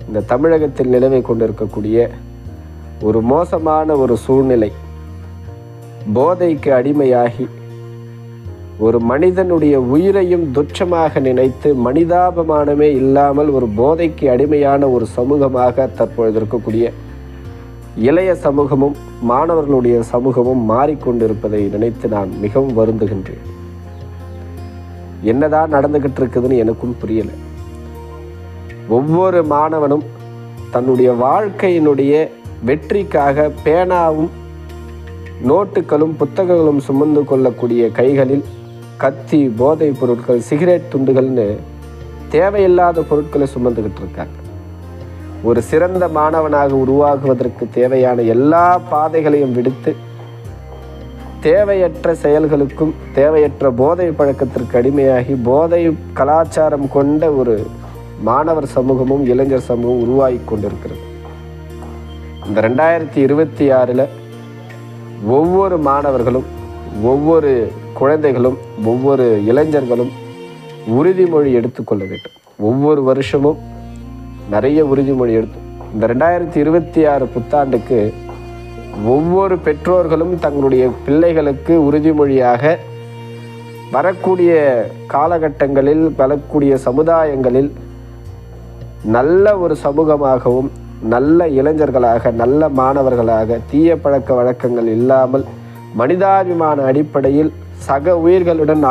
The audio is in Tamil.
இந்த தமிழகத்தில் நிலவை கொண்டிருக்கக்கூடிய ஒரு மோசமான ஒரு சூழ்நிலை, போதைக்கு அடிமையாகி ஒரு மனிதனுடைய உயிரையும் துச்சமாக நினைத்து மனிதாபமானமே இல்லாமல் ஒரு போதைக்கு அடிமையான ஒரு சமூகமாக தற்பொழுது இருக்கக்கூடிய இளைய சமூகமும் மாணவர்களுடைய சமூகமும் மாறிக்கொண்டிருப்பதை நினைத்து நான் மிகவும் வருந்துகின்றேன். என்னதான் நடந்துகிட்டு இருக்குதுன்னு எனக்கும் புரியலை. ஒவ்வொரு மாணவனும் தன்னுடைய வாழ்க்கையினுடைய வெற்றிக்காக பேனாவும் நோட்டுகளும் புத்தகங்களும் சுமந்து கொள்ளக்கூடிய கைகளில் கத்தி, போதைப் பொருட்கள், சிகரெட் துண்டுகள்னு தேவையில்லாத பொருட்களை சுமந்துக்கிட்டு இருக்காங்க. ஒரு சிறந்த மாணவனாக உருவாகுவதற்கு தேவையான எல்லா பாதைகளையும் விடுத்து தேவையற்ற செயல்களுக்கும் தேவையற்ற போதை பழக்கத்திற்கு அடிமையாகி போதை கலாச்சாரம் கொண்ட ஒரு மாணவர் சமூகமும் இளைஞர் சமூகமும் உருவாகி கொண்டிருக்கிறது. இந்த 2026 ஒவ்வொரு மாணவர்களும், ஒவ்வொரு குழந்தைகளும், ஒவ்வொரு இளைஞர்களும் உறுதிமொழி எடுத்துக்கொள்ள வேண்டும். ஒவ்வொரு வருஷமும் நிறைய உறுதிமொழி இந்த 2026 புத்தாண்டுக்கு ஒவ்வொரு பெற்றோர்களும் தங்களுடைய பிள்ளைகளுக்கு உறுதிமொழியாக வரக்கூடிய காலகட்டங்களில், வரக்கூடிய சமுதாயங்களில் நல்ல ஒரு சமூகமாகவும், நல்ல இளைஞர்களாக, நல்ல மாணவர்களாக, தீய பழக்க வழக்கங்கள் இல்லாமல் மனிதாபிமான அடிப்படையில் சக உயிர்களுடன்